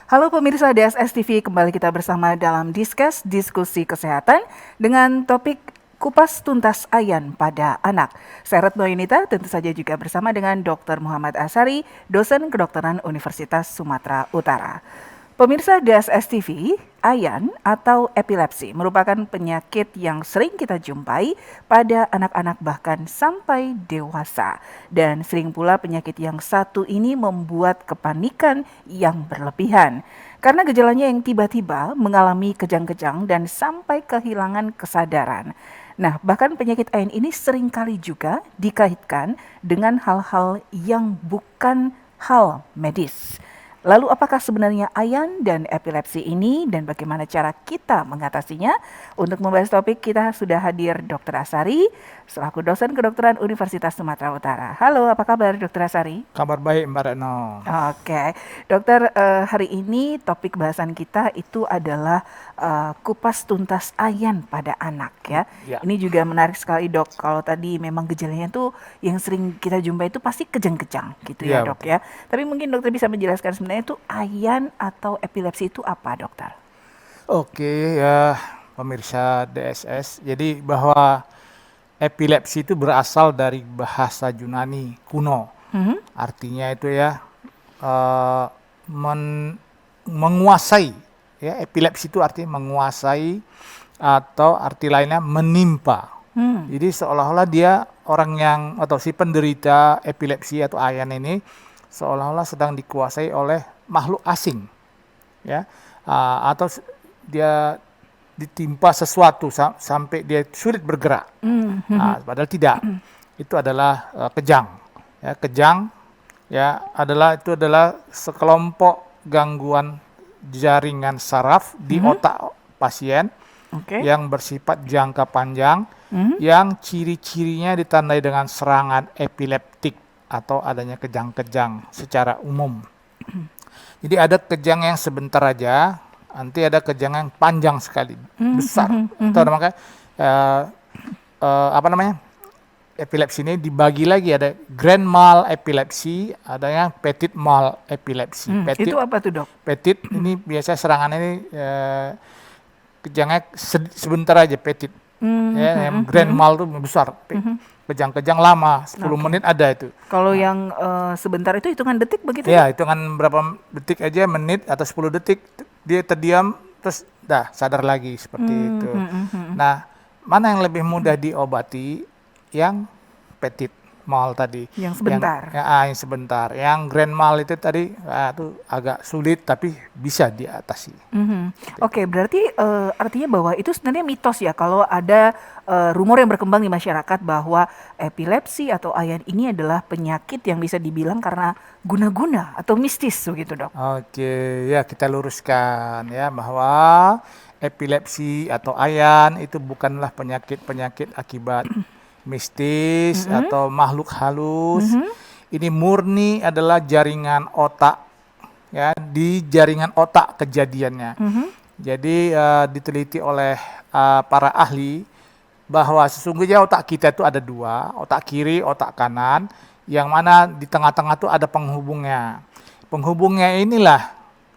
Halo pemirsa DSS TV, kembali kita bersama dalam diskusi kesehatan dengan topik kupas tuntas ayan pada anak. Saya Retno Yunita, tentu saja juga bersama dengan Dr. Muhammad Asari, dosen kedokteran Universitas Sumatera Utara. Pemirsa DSS TV, ayan atau epilepsi merupakan penyakit yang sering kita jumpai pada anak-anak bahkan sampai dewasa. Dan sering pula penyakit yang satu ini membuat kepanikan yang berlebihan. Karena gejalanya yang tiba-tiba mengalami kejang-kejang dan sampai kehilangan kesadaran. Nah, bahkan penyakit ayan ini seringkali juga dikaitkan dengan hal-hal yang bukan hal medis. Lalu apakah sebenarnya ayan dan epilepsi ini dan bagaimana cara kita mengatasinya? Untuk membahas topik kita sudah hadir Dr. Asari selaku dosen kedokteran Universitas Sumatera Utara. Halo, apa kabar Dr. Asari? Kabar baik Mbak Retno. Oke, dokter, hari ini topik bahasan kita itu adalah kupas tuntas ayan pada anak ya. Ya. Ini juga menarik sekali dok, kalau tadi memang gejalanya tuh yang sering kita jumpai itu pasti kejang-kejang gitu ya dok ya. Tapi mungkin dokter bisa menjelaskan sebenarnya itu ayan atau epilepsi itu apa dokter? Oke ya pemirsa DSS, jadi bahwa epilepsi itu berasal dari bahasa Yunani kuno. Artinya itu ya menguasai. Ya, epilepsi itu artinya menguasai atau arti lainnya menimpa. Jadi seolah-olah dia orang yang atau si penderita epilepsi atau ayan ini seolah-olah sedang dikuasai oleh makhluk asing, ya, atau dia ditimpa sesuatu sampai dia sulit bergerak. Padahal tidak. Itu adalah kejang. Ya, kejang ya itu adalah sekelompok gangguan jaringan saraf di otak pasien yang bersifat jangka panjang, yang ciri-cirinya ditandai dengan serangan epileptik atau adanya kejang-kejang secara umum. Jadi ada kejang yang sebentar aja, nanti ada kejang yang panjang sekali, besar. Itu namanya epilepsi ini dibagi lagi, ada grand mal epilepsi, ada yang petit mal epilepsi. Itu apa tuh dok? Petit ini biasanya serangan ini kejangnya sebentar aja, petit. Yang grand mal itu besar, kejang-kejang lama, 10 menit ada itu. Kalau yang sebentar itu hitungan detik begitu? Ya, hitungan berapa detik aja, menit atau 10 detik, dia terdiam, terus sadar lagi seperti itu. Nah, mana yang lebih mudah diobati? Yang petit mal tadi. Yang sebentar. Yang sebentar. Yang grand mal itu tadi itu agak sulit tapi bisa diatasi. Oke, berarti artinya bahwa itu sebenarnya mitos ya, kalau ada rumor yang berkembang di masyarakat bahwa epilepsi atau ayan ini adalah penyakit yang bisa dibilang karena guna-guna atau mistis begitu dok. Oke, ya kita luruskan ya bahwa epilepsi atau ayan itu bukanlah penyakit akibat mistis atau makhluk halus. Ini murni adalah jaringan otak, ya, di jaringan otak kejadiannya. Jadi diteliti oleh para ahli bahwa sesungguhnya otak kita itu ada dua, otak kiri, otak kanan, yang mana di tengah-tengah itu ada penghubungnya. Penghubungnya inilah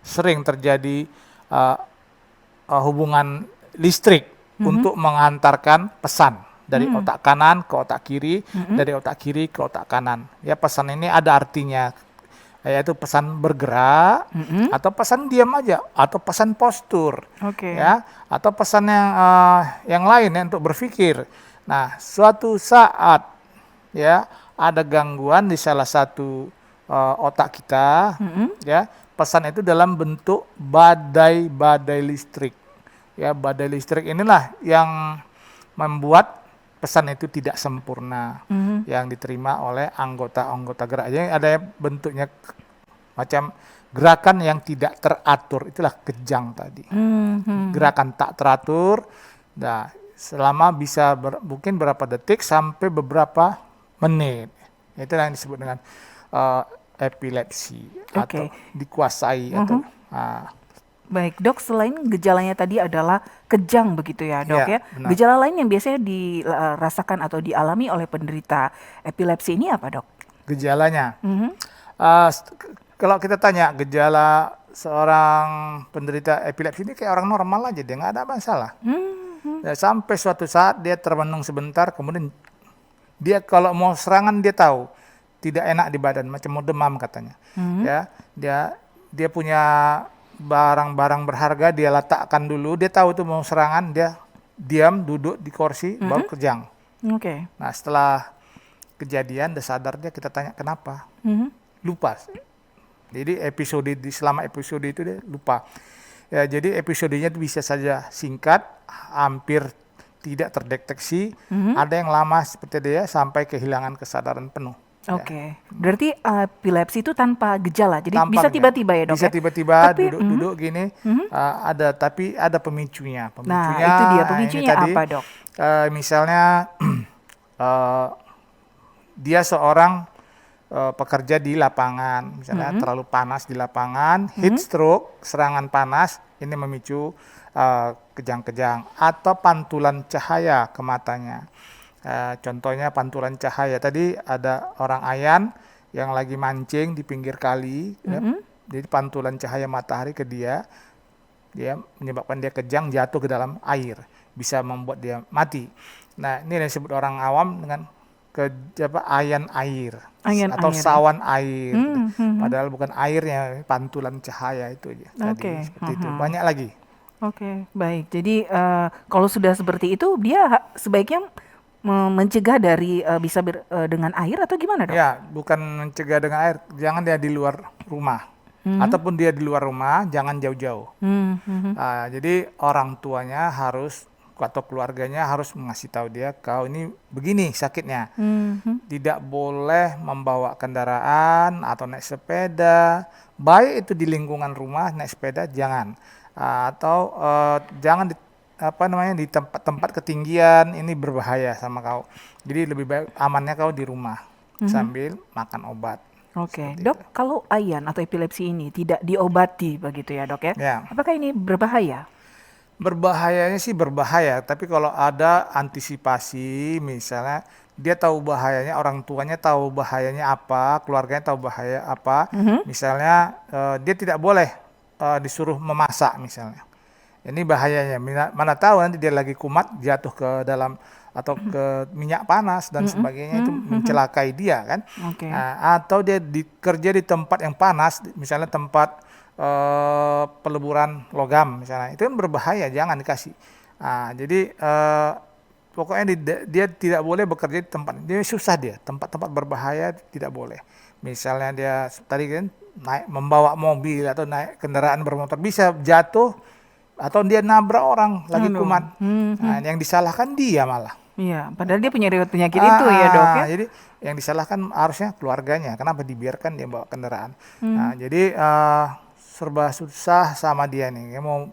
sering terjadi hubungan listrik untuk mengantarkan pesan dari otak kanan ke otak kiri, dari otak kiri ke otak kanan. Ya, pesan ini ada artinya, yaitu pesan bergerak, atau pesan diam aja, atau pesan postur, ya, atau pesan yang lain ya, untuk berpikir. Nah, suatu saat ya ada gangguan di salah satu otak kita, ya, pesan itu dalam bentuk badai listrik. Ya, badai listrik inilah yang membuat pesan itu tidak sempurna yang diterima oleh anggota-anggota gerak. Jadi ada bentuknya macam gerakan yang tidak teratur, itulah kejang tadi. Gerakan tak teratur, selama bisa mungkin berapa detik sampai beberapa menit. Itu yang disebut dengan epilepsi atau dikuasai atau. Baik dok, selain gejalanya tadi adalah kejang begitu ya dok ya. Gejala lain yang biasanya dirasakan atau dialami oleh penderita epilepsi ini apa dok? Gejalanya? Kalau kita tanya gejala seorang penderita epilepsi ini kayak orang normal aja, dia nggak ada masalah. Ya, sampai suatu saat dia termenung sebentar, kemudian dia kalau mau serangan dia tahu tidak enak di badan, macam mau demam katanya. Ya, dia punya barang-barang berharga dia letakkan dulu, dia tahu itu mau serangan, dia diam duduk di kursi baru kejang. Oke. Nah, setelah kejadian dia sadar, kita tanya kenapa, lupa. Jadi selama episode itu dia lupa. Ya, jadi episodenya itu bisa saja singkat, hampir tidak terdeteksi, ada yang lama seperti dia sampai kehilangan kesadaran penuh. Oke. Berarti epilepsi itu tanpa gejala, jadi Tanpa bisa gejala. tiba-tiba ya dok? Bisa ya? tiba-tiba Tapi, duduk gini, tapi ada pemicunya. Nah itu dia, ini pemicunya tadi, apa dok? misalnya dia seorang pekerja di lapangan, misalnya terlalu panas di lapangan, heat stroke, serangan panas, ini memicu kejang-kejang, atau pantulan cahaya ke matanya. Contohnya pantulan cahaya, tadi ada orang ayan yang lagi mancing di pinggir kali, ya, jadi pantulan cahaya matahari ke dia menyebabkan dia kejang, jatuh ke dalam air, bisa membuat dia mati. Nah, ini yang disebut orang awam dengan ayan air atau sawan air. Padahal bukan airnya, pantulan cahaya itu aja. Tadi seperti itu. Banyak lagi. Oke, baik. Jadi kalau sudah seperti itu, dia sebaiknya mencegah dari dengan air atau gimana dok? Ya, bukan mencegah dengan air. Jangan dia di luar rumah. Ataupun dia di luar rumah, jangan jauh-jauh. Jadi orang tuanya harus atau keluarganya harus mengasih tahu dia, kau ini begini sakitnya. Tidak boleh membawa kendaraan atau naik sepeda, baik itu di lingkungan rumah, naik sepeda jangan. Atau jangan di tempat-tempat ketinggian, ini berbahaya sama kau. Jadi lebih baik amannya kau di rumah sambil makan obat. Oke, dok, kalau ayan atau epilepsi ini tidak diobati begitu ya dok ya? Ya. Apakah ini berbahaya? Berbahayanya sih berbahaya, tapi kalau ada antisipasi, misalnya dia tahu bahayanya, orang tuanya tahu bahayanya apa, keluarganya tahu bahaya apa, misalnya dia tidak boleh disuruh memasak misalnya. Ini bahayanya, mana tahu nanti dia lagi kumat jatuh ke dalam atau ke minyak panas dan sebagainya, itu mencelakai dia kan. Atau dia kerja di tempat yang panas, misalnya tempat peleburan logam misalnya, itu kan berbahaya, jangan dikasih. Jadi pokoknya dia tidak boleh bekerja di tempat, dia susah, dia tempat-tempat berbahaya tidak boleh. Misalnya dia tadi kan membawa mobil atau naik kendaraan bermotor, bisa jatuh atau dia nabrak orang lagi kumat. Yang disalahkan dia malah. Iya, padahal dia punya riwayat penyakit itu ya dok ya. Jadi yang disalahkan harusnya keluarganya, kenapa dibiarkan dia bawa kendaraan. Jadi serba susah sama dia nih, dia mau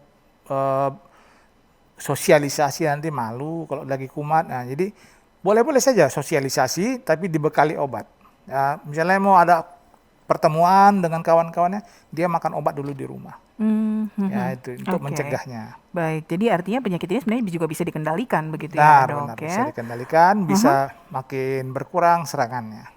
sosialisasi nanti malu kalau lagi kumat. Nah, jadi boleh-boleh saja sosialisasi tapi dibekali obat. Misalnya mau ada pertemuan dengan kawan-kawannya, dia makan obat dulu di rumah. Ya itu untuk mencegahnya. Baik, jadi artinya penyakit ini sebenarnya juga bisa dikendalikan begitu ya dok? Benar, bisa dikendalikan, bisa makin berkurang serangannya.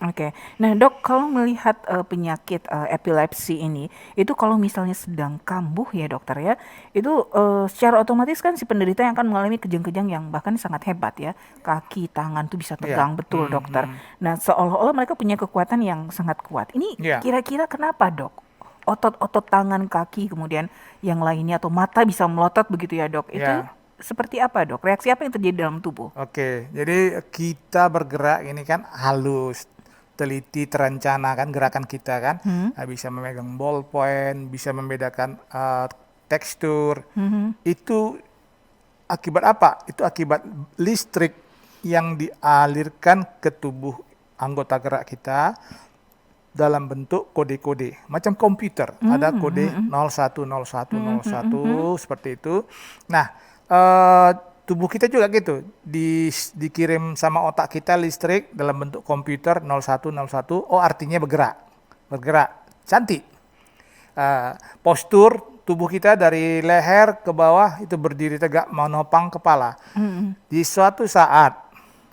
Oke. Nah dok, kalau melihat penyakit epilepsi ini, itu kalau misalnya sedang kambuh ya dokter ya, itu secara otomatis kan si penderita yang akan mengalami kejang-kejang yang bahkan sangat hebat ya, kaki, tangan tuh bisa tegang betul dokter. Nah seolah-olah mereka punya kekuatan yang sangat kuat. Ini kira-kira kenapa dok? Otot-otot tangan, kaki, kemudian yang lainnya atau mata bisa melotot begitu ya dok? Itu seperti apa dok? Reaksi apa yang terjadi dalam tubuh? Oke, jadi kita bergerak ini kan halus, teliti, terencana kan gerakan kita kan. Bisa memegang ballpoint, bisa membedakan tekstur. Itu akibat apa? Itu akibat listrik yang dialirkan ke tubuh anggota gerak kita dalam bentuk kode-kode, macam komputer. Ada kode 010101 seperti itu. Nah, tubuh kita juga gitu, dikirim sama otak kita listrik dalam bentuk komputer 0101. Oh, artinya bergerak, cantik. Postur tubuh kita dari leher ke bawah itu berdiri tegak menopang kepala. Di suatu saat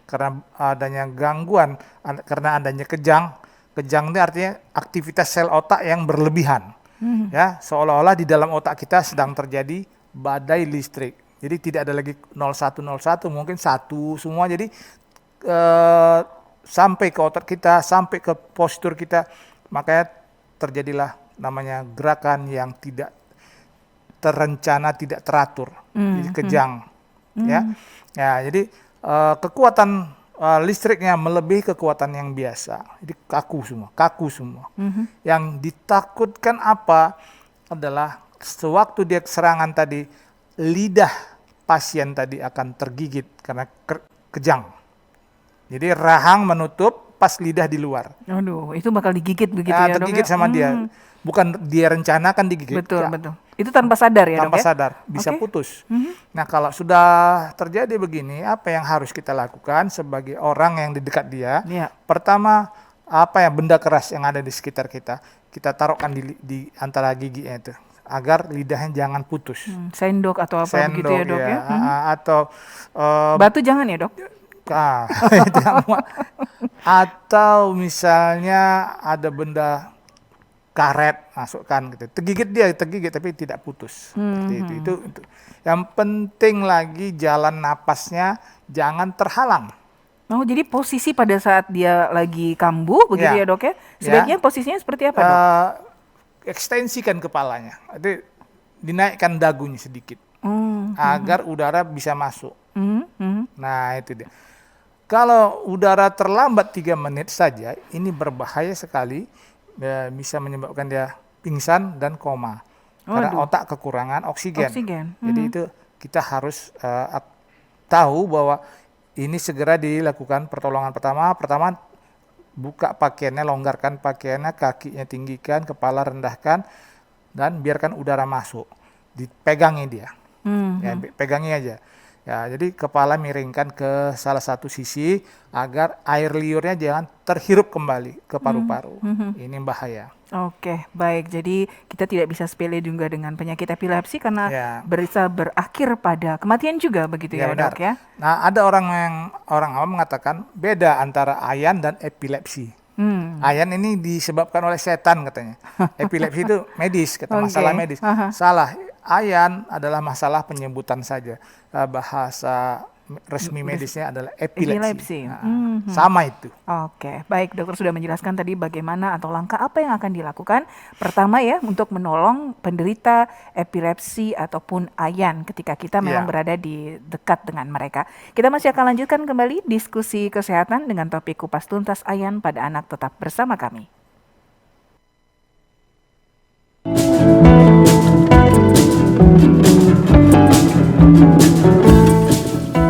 karena adanya gangguan, karena adanya kejang itu artinya aktivitas sel otak yang berlebihan. Ya, seolah-olah di dalam otak kita sedang terjadi badai listrik. Jadi tidak ada lagi 0101, mungkin satu semua. Jadi sampai ke otak kita, sampai ke postur kita, makanya terjadilah namanya gerakan yang tidak terencana, tidak teratur, jadi kejang. Ya, jadi kekuatan listriknya melebihi kekuatan yang biasa. Jadi kaku semua. Yang ditakutkan apa adalah sewaktu dia serangan tadi, lidah pasien tadi akan tergigit karena kejang. Jadi rahang menutup, pas lidah di luar. Aduh, itu bakal digigit begitu ya, Dok? Tergigit sama dia. Bukan dia rencanakan digigit. Betul. Itu tanpa sadar ya, Dok? Tanpa sadar, bisa putus. Nah, kalau sudah terjadi begini, apa yang harus kita lakukan sebagai orang yang di dekat dia? Pertama, benda keras yang ada di sekitar kita taruhkan di antara giginya itu, agar lidahnya jangan putus. Sendok atau apa begitu ya, Dok? Ya? Atau batu jangan ya, Dok? Atau misalnya ada benda karet masukkan gitu, tergigit tapi tidak putus. Seperti itu. Yang penting lagi jalan napasnya jangan terhalang. Oh, jadi posisi pada saat dia lagi kambuh begitu ya, Dok ya? Sebaiknya posisinya seperti apa, Dok? Ekstensikan kepalanya, jadi dinaikkan dagunya sedikit agar udara bisa masuk. Nah, itu dia. Kalau udara terlambat 3 menit saja, ini berbahaya sekali, bisa menyebabkan dia pingsan dan koma. Karena otak kekurangan oksigen. Jadi itu kita harus tahu bahwa ini segera dilakukan pertolongan pertama. Pertama, buka pakaiannya, longgarkan pakaiannya, kakinya tinggikan, kepala rendahkan, dan biarkan udara masuk. Dipegangi dia, pegangi aja. Ya, jadi kepala miringkan ke salah satu sisi agar air liurnya jangan terhirup kembali ke paru-paru. Ini bahaya. Oke, baik. Jadi kita tidak bisa sepele juga dengan penyakit epilepsi karena bisa berakhir pada kematian juga begitu ya, Dok ya. Nah, ada orang awam mengatakan beda antara ayan dan epilepsi. Ayan ini disebabkan oleh setan katanya. Epilepsi itu medis, masalah medis. Salah. Ayan adalah masalah penyebutan saja. Bahasa resmi medisnya adalah epilepsi. Sama itu. Oke, baik, dokter sudah menjelaskan tadi bagaimana atau langkah apa yang akan dilakukan. Pertama ya, untuk menolong penderita epilepsi ataupun ayan ketika kita memang berada di dekat dengan mereka. Kita masih akan lanjutkan kembali diskusi kesehatan dengan topik kupas tuntas ayan pada anak. Tetap bersama kami.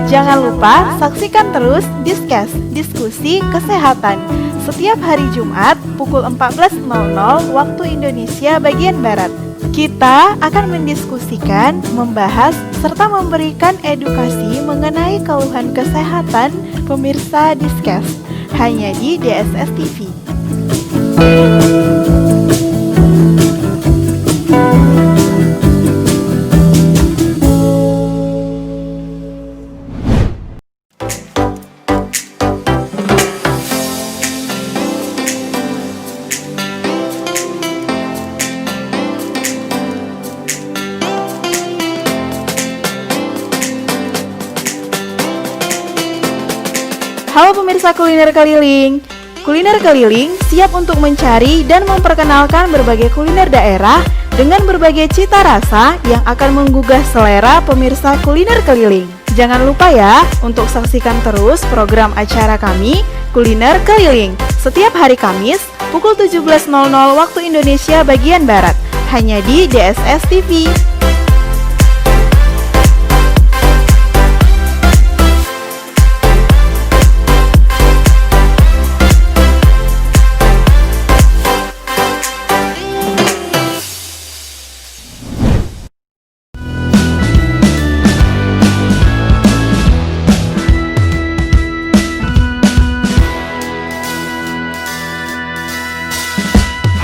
Jangan lupa saksikan terus Discuss, diskusi kesehatan, setiap hari Jumat pukul 14.00 waktu Indonesia bagian Barat. Kita akan mendiskusikan, membahas, serta memberikan edukasi mengenai keluhan kesehatan pemirsa Discuss, hanya di DSS TV. Halo pemirsa Kuliner Keliling. Kuliner Keliling siap untuk mencari dan memperkenalkan berbagai kuliner daerah dengan berbagai cita rasa yang akan menggugah selera pemirsa Kuliner Keliling. Jangan lupa ya untuk saksikan terus program acara kami Kuliner Keliling setiap hari Kamis pukul 17.00 waktu Indonesia bagian Barat, hanya di DSS TV.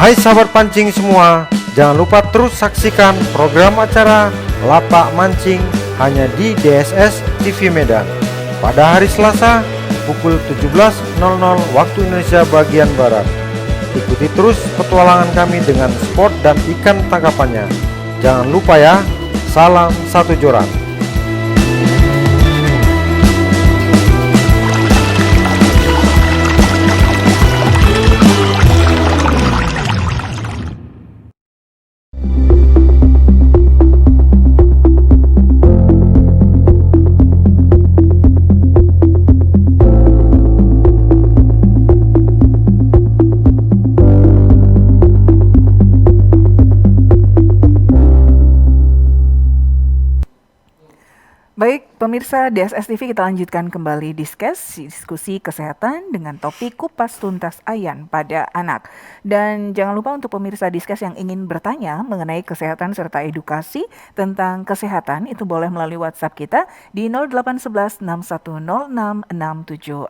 Hai sahabat pancing semua, jangan lupa terus saksikan program acara Lapak Mancing hanya di DSS TV Medan pada hari Selasa pukul 17.00 waktu Indonesia bagian Barat. Ikuti terus petualangan kami dengan sport dan ikan tangkapannya. Jangan lupa ya, salam satu joran. Baik, pemirsa DSS TV, kita lanjutkan kembali diskusi kesehatan dengan topik kupas tuntas ayan pada anak. Dan jangan lupa untuk pemirsa Discuss yang ingin bertanya mengenai kesehatan serta edukasi tentang kesehatan, itu boleh melalui WhatsApp kita di 0811 6106 676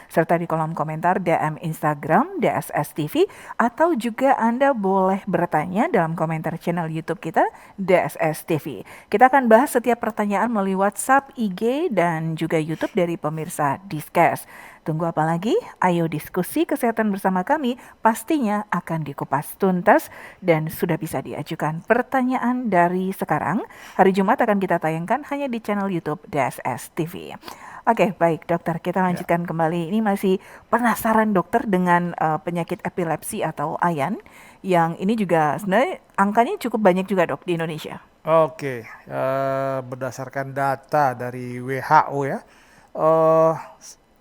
serta di kolom komentar DM Instagram DSS TV, atau juga Anda boleh bertanya dalam komentar channel YouTube kita DSS TV. Kita akan bahas setiap pertanyaan melalui WhatsApp, IG, dan juga YouTube dari pemirsa Discuss. Tunggu apa lagi? Ayo diskusi kesehatan bersama kami, pastinya akan dikupas tuntas dan sudah bisa diajukan pertanyaan dari sekarang. Hari Jumat akan kita tayangkan hanya di channel YouTube DSS TV. Oke, baik dokter, kita lanjutkan kembali. Ini masih penasaran dokter dengan penyakit epilepsi atau ayan, yang ini juga sebenarnya angkanya cukup banyak juga dok di Indonesia. Oke, berdasarkan data dari WHO ya,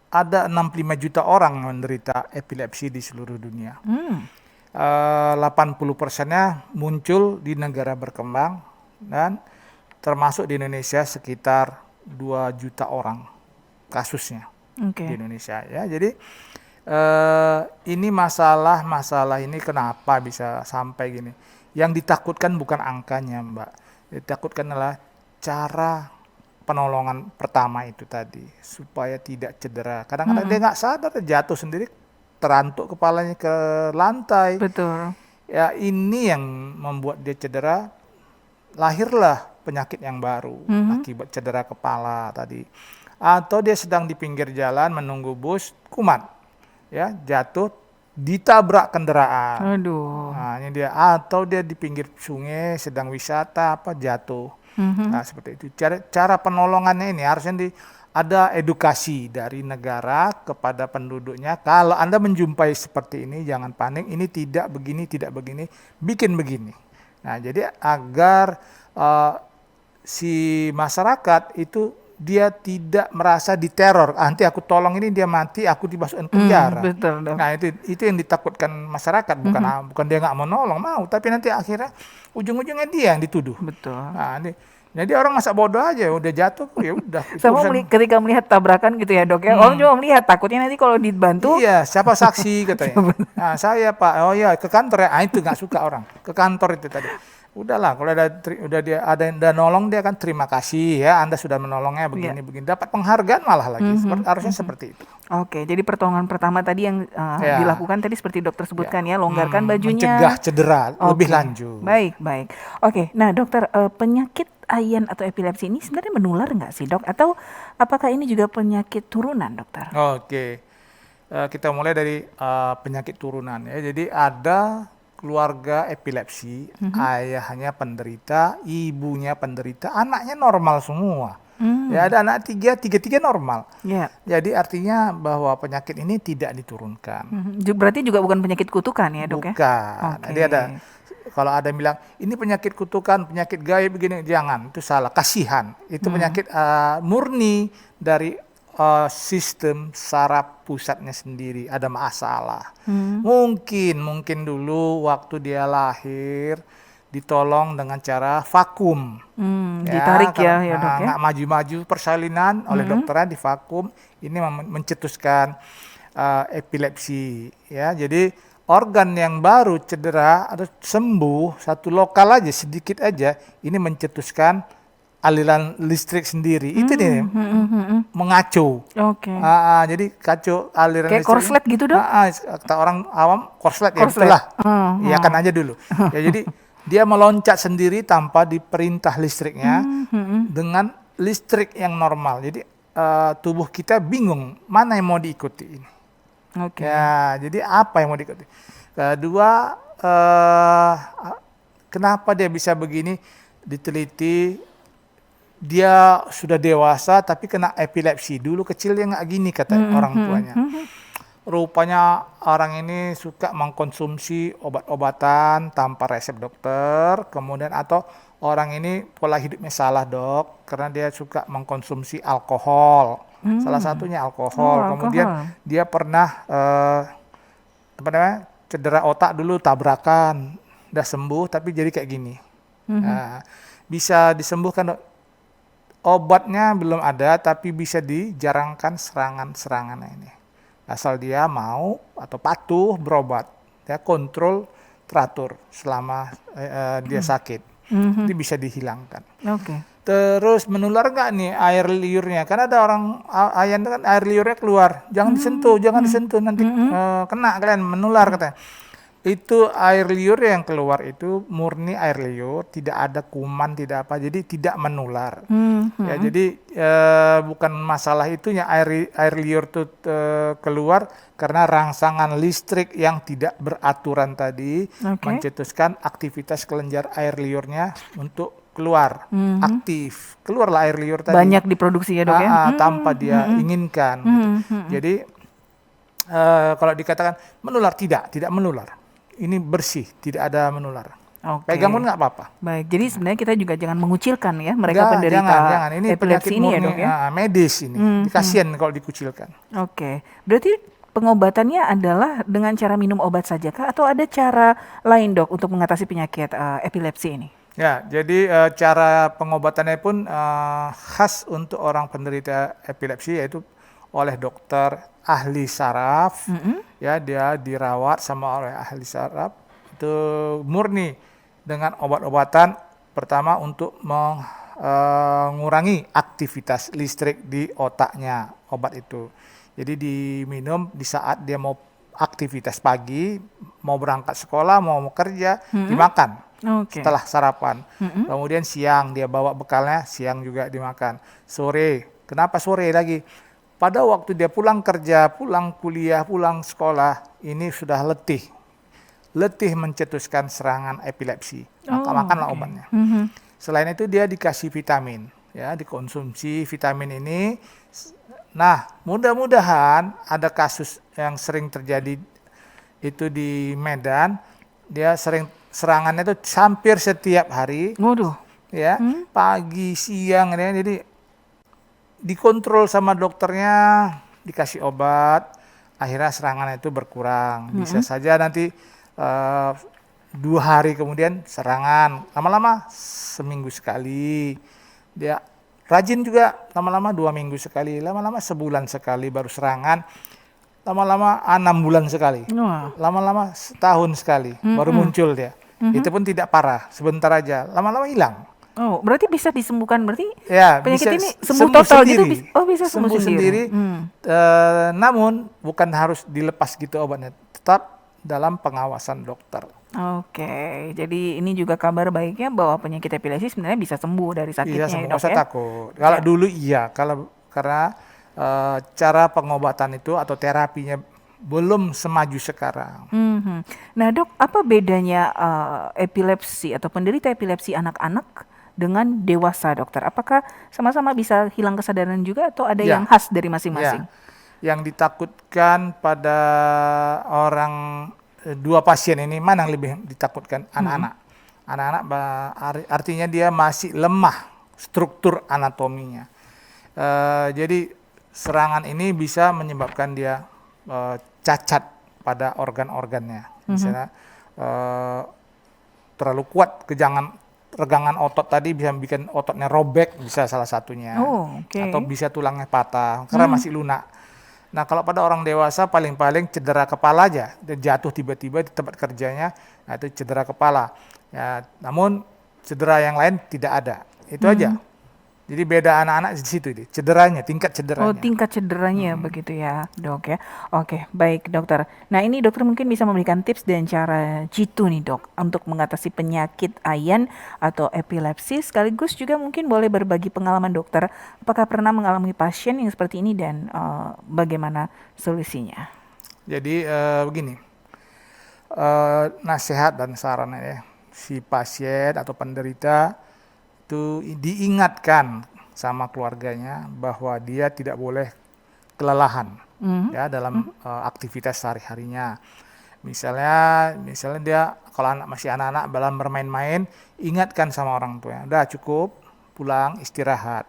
ada 65 juta orang menderita epilepsi di seluruh dunia. 80%-nya muncul di negara berkembang dan termasuk di Indonesia sekitar 2 juta orang kasusnya di Indonesia ya. Jadi ini masalah ini kenapa bisa sampai gini? Yang ditakutkan bukan angkanya, Mbak. Ditakutkan adalah cara penolongan pertama itu tadi, supaya tidak cedera. Kadang-kadang dia nggak sadar, jatuh sendiri, terantuk kepalanya ke lantai. Betul. Ya ini yang membuat dia cedera, lahirlah penyakit yang baru akibat cedera kepala tadi. Atau dia sedang di pinggir jalan menunggu bus, kumat, ya jatuh, ditabrak kendaraan. Aduh. Nah, ini dia. Atau dia di pinggir sungai sedang wisata jatuh. Nah, seperti itu. Cara penolongannya ini harusnya ada edukasi dari negara kepada penduduknya. Kalau Anda menjumpai seperti ini, jangan panik. Ini tidak begini, bikin begini. Nah, jadi agar si masyarakat itu dia tidak merasa diteror. Nanti aku tolong ini dia mati, aku dimasukin penjara. Betul, dok. Nah itu yang ditakutkan masyarakat, bukan dia nggak mau nolong, mau, tapi nanti akhirnya ujung-ujungnya dia yang dituduh. Betul. Nah, jadi orang masa bodoh aja, udah jatuh, ya udah. Sama ketika melihat tabrakan gitu ya dok ya, orang cuma melihat, takutnya nanti kalau dibantu. Iya, siapa saksi katanya. Nah, saya Pak, oh iya ke kantor ya, itu nggak suka orang, ke kantor itu tadi. Udahlah, kalau dia ada yang nolong, dia kan terima kasih ya, Anda sudah menolongnya begini, dapat penghargaan malah lagi, harusnya seperti itu. Oke, jadi pertolongan pertama tadi yang dilakukan tadi seperti dokter sebutkan ya, longgarkan bajunya. Mencegah cedera lebih lanjut. Baik. Oke, nah dokter, penyakit ayan atau epilepsi ini sebenarnya menular nggak sih dok? Atau apakah ini juga penyakit turunan dokter? Oke, kita mulai dari penyakit turunan ya. Jadi ada keluarga epilepsi, ayahnya penderita, ibunya penderita, anaknya normal semua. Ya ada anak tiga normal. Jadi artinya bahwa penyakit ini tidak diturunkan. Berarti juga bukan penyakit kutukan ya dok? Bukan. Jadi kalau ada yang bilang ini penyakit kutukan, penyakit gaib begini, jangan, itu salah. Kasihan, itu penyakit murni dari sistem saraf pusatnya sendiri ada masalah. Mungkin dulu waktu dia lahir ditolong dengan cara vakum. Ditarik ya dok ya. Nggak maju-maju persalinan oleh dokternya, di vakum. Ini mencetuskan epilepsi ya. Jadi organ yang baru cedera atau sembuh satu lokal aja, sedikit aja, ini mencetuskan aliran listrik sendiri. Itu nih mengacu. Jadi kacau aliran kayak listrik. Kayak korslet gitu dong? Kata orang awam korslet. Ya itulah. Iyakan aja dulu. Ya jadi dia meloncat sendiri tanpa diperintah listriknya dengan listrik yang normal. Jadi tubuh kita bingung mana yang mau diikuti ini. Ya, jadi apa yang mau diikuti? Kedua, kenapa dia bisa begini? Diteliti, dia sudah dewasa tapi kena epilepsi. Dulu kecil dia nggak gini kata orang tuanya. Rupanya orang ini suka mengkonsumsi obat-obatan tanpa resep dokter, kemudian atau orang ini pola hidupnya salah dok, karena dia suka mengkonsumsi alkohol. Salah satunya alkohol. Kemudian dia pernah cedera otak dulu, tabrakan, udah sembuh tapi jadi kayak gini. Nah, bisa disembuhkan dok. Obatnya belum ada tapi bisa dijarangkan serangan-serangannya ini. Asal dia mau atau patuh berobat, ya kontrol teratur selama dia sakit, itu bisa dihilangkan. Terus menular nggak nih air liurnya? Karena ada orang ayan kan air liurnya keluar, jangan disentuh nanti kena kalian menular katanya. Itu air liur yang keluar itu murni air liur, tidak ada kuman, tidak apa, jadi tidak menular. Ya, jadi bukan masalah itunya air liur itu keluar karena rangsangan listrik yang tidak beraturan tadi mencetuskan aktivitas kelenjar air liurnya untuk keluar, aktif. Keluarlah air liur tadi. Banyak diproduksi ya dok ya? Tanpa dia inginkan. Gitu. Jadi kalau dikatakan menular, tidak menular. Ini bersih, tidak ada menular. Pegang pun nggak apa-apa. Baik, jadi sebenarnya kita juga jangan mengucilkan ya mereka penderita jangan. Ini epilepsi ini murni, ya dok ya? Medis ini, kasihan kalau dikucilkan. Berarti pengobatannya adalah dengan cara minum obat saja kah? Atau ada cara lain dok untuk mengatasi penyakit epilepsi ini? Ya, jadi cara pengobatannya pun khas untuk orang penderita epilepsi, yaitu oleh dokter ahli saraf. Ya, dia dirawat sama oleh ahli saraf, itu murni dengan obat-obatan pertama untuk mengurangi aktivitas listrik di otaknya, obat itu. Jadi diminum di saat dia mau aktivitas pagi, mau berangkat sekolah, mau kerja, dimakan setelah sarapan. Kemudian siang dia bawa bekalnya, siang juga dimakan. Sore, kenapa sore lagi? Pada waktu dia pulang kerja, pulang kuliah, pulang sekolah, ini sudah letih. Letih mencetuskan serangan epilepsi. Maka makanlah obatnya. Selain itu dia dikasih vitamin, ya, dikonsumsi vitamin ini. Nah, mudah-mudahan ada kasus yang sering terjadi itu di Medan, dia sering serangannya itu hampir setiap hari. Ya, pagi, siang, ya, jadi dikontrol sama dokternya, dikasih obat, akhirnya serangan itu berkurang. Bisa saja nanti 2 hari kemudian serangan, lama-lama seminggu sekali. Dia rajin juga, lama-lama 2 minggu sekali, lama-lama sebulan sekali baru serangan, lama-lama 6 bulan sekali, lama-lama setahun sekali baru muncul dia. Itu pun tidak parah, sebentar aja, lama-lama hilang. Berarti bisa disembuhkan, berarti ya, penyakit bisa ini sembuh total sendiri. gitu? Bisa sembuh sendiri. Namun bukan harus dilepas gitu obatnya, tetap dalam pengawasan dokter. Jadi ini juga kabar baiknya bahwa penyakit epilepsi sebenarnya bisa sembuh dari sakitnya. Iya, nggak usah takut. Kalau dulu iya, karena cara pengobatan itu atau terapinya belum semaju sekarang. Nah dok, apa bedanya epilepsi atau penderita epilepsi anak-anak dengan dewasa dokter? Apakah sama-sama bisa hilang kesadaran juga atau ada yang khas dari masing-masing? Yang ditakutkan pada orang 2 pasien ini, mana yang lebih ditakutkan? Anak-anak. Anak-anak artinya dia masih lemah struktur anatominya. Jadi serangan ini bisa menyebabkan dia cacat pada organ-organnya. Misalnya terlalu kuat regangan otot tadi bisa bikin ototnya robek, bisa salah satunya. Atau bisa tulangnya patah karena masih lunak. Nah, kalau pada orang dewasa paling-paling cedera kepala aja, dia jatuh tiba-tiba di tempat kerjanya, nah itu cedera kepala. Ya, namun cedera yang lain tidak ada. Itu aja. Jadi beda anak-anak di situ, cederanya, tingkat cederanya. Tingkat cederanya begitu ya, dok ya. Oke, baik dokter. Nah, ini dokter mungkin bisa memberikan tips dan cara jitu nih dok untuk mengatasi penyakit ayan atau epilepsi. Sekaligus juga mungkin boleh berbagi pengalaman dokter. Apakah pernah mengalami pasien yang seperti ini dan bagaimana solusinya? Jadi begini, nasihat dan saran ya, si pasien atau penderita itu diingatkan sama keluarganya bahwa dia tidak boleh kelelahan ya dalam aktivitas sehari-harinya. Misalnya dia kalau masih anak-anak dalam bermain-main, ingatkan sama orang tuanya, udah cukup, pulang istirahat.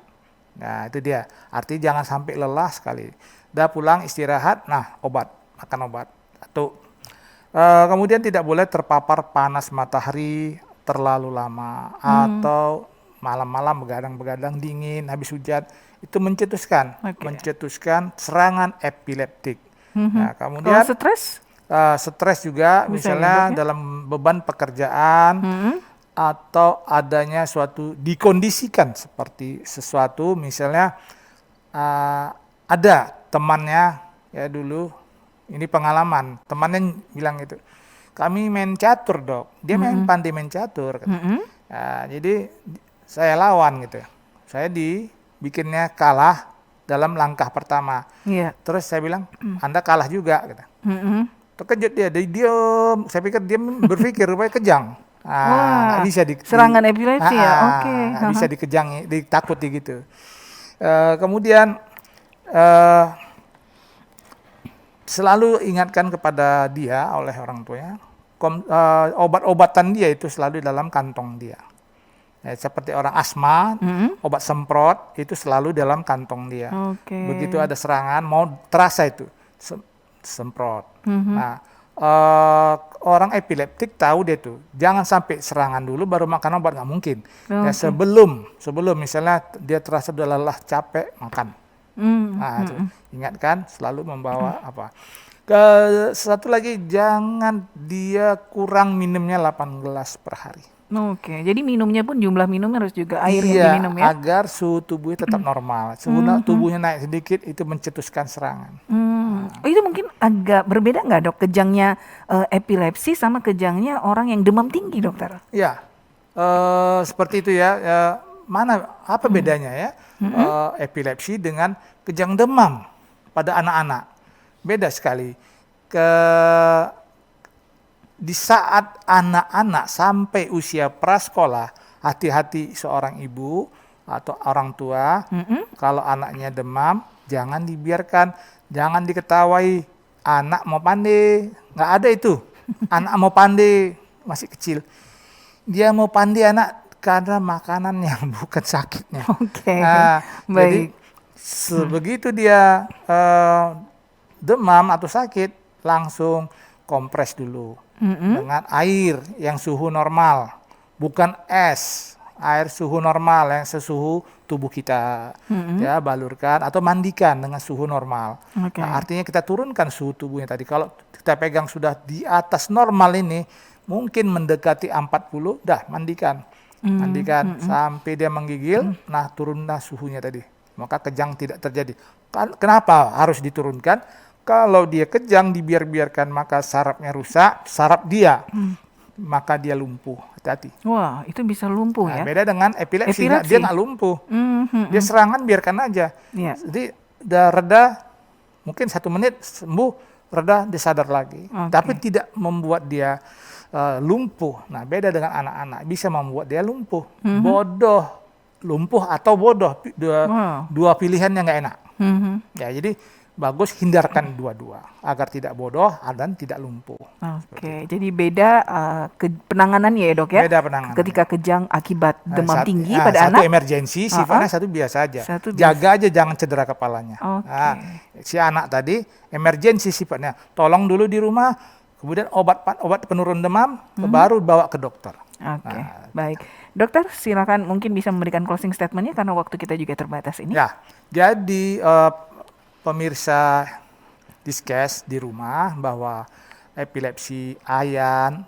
Nah itu dia, artinya jangan sampai lelah sekali. Udah pulang istirahat, nah makan obat. Kemudian tidak boleh terpapar panas matahari terlalu lama atau malam-malam begadang-begadang dingin habis hujan, itu mencetuskan serangan epileptik. Nah, kemudian Kalau stres juga misalnya dalam beban pekerjaan atau adanya dikondisikan seperti sesuatu, misalnya ada temannya ya dulu, ini pengalaman, temannya bilang gitu, kami main catur dok, dia pandai main catur. Nah, jadi saya lawan gitu, saya dibikinnya kalah dalam langkah pertama. Terus saya bilang, Anda kalah juga gitu. Terkejut dia diam, saya pikir dia berpikir rupanya kejang. Nggak bisa serangan epilepsi ya, oke. Nggak bisa dikejangi, ditakuti gitu. Kemudian selalu ingatkan kepada dia oleh orang tuanya, obat-obatan dia itu selalu dalam kantong dia. Ya, seperti orang asma, obat semprot itu selalu dalam kantong dia. Begitu ada serangan, mau terasa itu semprot. Nah, orang epileptik tahu dia tuh, jangan sampai serangan dulu baru makan obat, nggak mungkin. Ya, sebelum misalnya dia terasa udah lelah, capek, makan. Nah, itu, ingatkan selalu membawa apa. Satu lagi, jangan dia kurang minumnya 8 gelas per hari. Jadi minumnya pun jumlah minumnya harus juga air yang diminum ya? Agar suhu tubuhnya tetap normal. Suhu tubuhnya naik sedikit, itu mencetuskan serangan. Itu mungkin agak berbeda nggak dok, kejangnya epilepsi sama kejangnya orang yang demam tinggi, dokter? Ya, seperti itu ya. Apa bedanya ya? Epilepsi dengan kejang demam pada anak-anak. Beda sekali. Di saat anak-anak sampai usia prasekolah, hati-hati seorang ibu atau orang tua, kalau anaknya demam, jangan dibiarkan, jangan diketawai. Anak mau pandai, nggak ada itu. Anak mau pandai, masih kecil. Dia mau pandai anak karena makanannya, bukan sakitnya. Jadi sebegitu dia demam atau sakit, langsung kompres dulu. Dengan air yang suhu normal, bukan es, air suhu normal yang sesuhu tubuh kita, ya balurkan atau mandikan dengan suhu normal. Nah, artinya kita turunkan suhu tubuhnya tadi. Kalau kita pegang sudah di atas normal ini, mungkin mendekati 40, dah mandikan sampai dia menggigil. Nah, turunlah suhunya tadi, maka kejang tidak terjadi. Kenapa harus diturunkan? Kalau dia kejang dibiarkan, maka sarafnya rusak, saraf dia, maka dia lumpuh. Hati-hati. Wah, itu bisa lumpuh ya? Beda dengan epilepsi. Nah, dia nggak lumpuh. Dia serangan biarkan aja. Jadi udah reda, mungkin 1 menit sembuh, reda, dia sadar lagi. Tapi tidak membuat dia lumpuh. Nah, beda dengan anak-anak, bisa membuat dia lumpuh. Lumpuh atau bodoh, dua pilihan yang nggak enak. Ya, jadi bagus hindarkan dua-dua agar tidak bodoh dan tidak lumpuh. Jadi beda penanganannya ya dok ya? Beda penanganan. Ketika kejang akibat demam tinggi pada anak. Satu emergensi, sifatnya satu biasa aja. Jaga aja jangan cedera kepalanya. Si anak tadi emergensi sifatnya, tolong dulu di rumah, kemudian obat penurun demam, baru bawa ke dokter. Baik. Dokter, silakan mungkin bisa memberikan closing statement-nya karena waktu kita juga terbatas ini. Ya, jadi pemirsa Diskes di rumah, bahwa epilepsi ayan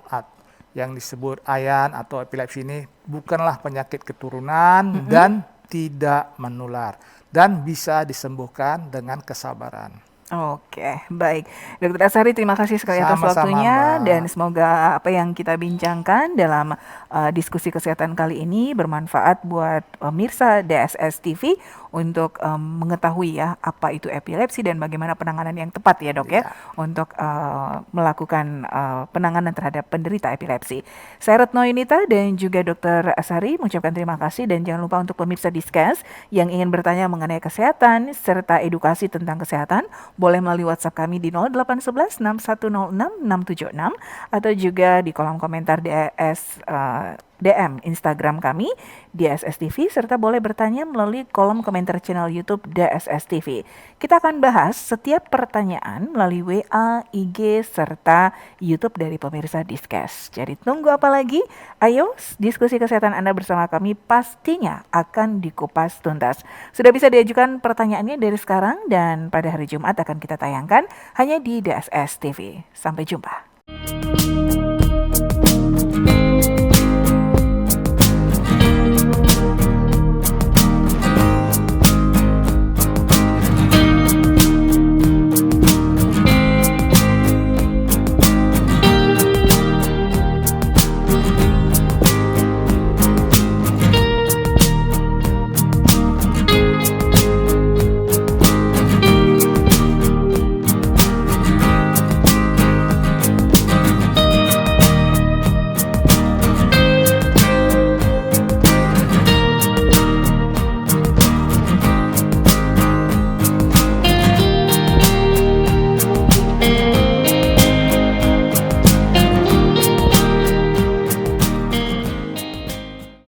yang disebut ayan atau epilepsi ini bukanlah penyakit keturunan dan tidak menular dan bisa disembuhkan dengan kesabaran. Oke, baik. Dokter Asari, terima kasih sekali atas Sama-sama, waktunya Mbak. dan semoga apa yang kita bincangkan dalam diskusi kesehatan kali ini bermanfaat buat pemirsa DSS TV untuk mengetahui ya apa itu epilepsi dan bagaimana penanganan yang tepat ya dok ya Iya. untuk melakukan penanganan terhadap penderita epilepsi. Saya Retno Yunita dan juga Dokter Asari mengucapkan terima kasih dan jangan lupa untuk pemirsa Discuss yang ingin bertanya mengenai kesehatan serta edukasi tentang kesehatan boleh melalui WhatsApp kami di 0811 6106 676 atau juga di kolom komentar DM Instagram kami DSS TV serta boleh bertanya melalui kolom komentar channel YouTube DSS TV. Kita akan bahas setiap pertanyaan melalui WA, IG serta YouTube dari pemirsa Discuss. Jadi tunggu apa lagi? Ayo diskusi kesehatan Anda bersama kami pastinya akan dikupas tuntas. Sudah bisa diajukan pertanyaannya dari sekarang dan pada hari Jumat akan kita tayangkan hanya di DSS TV. Sampai jumpa.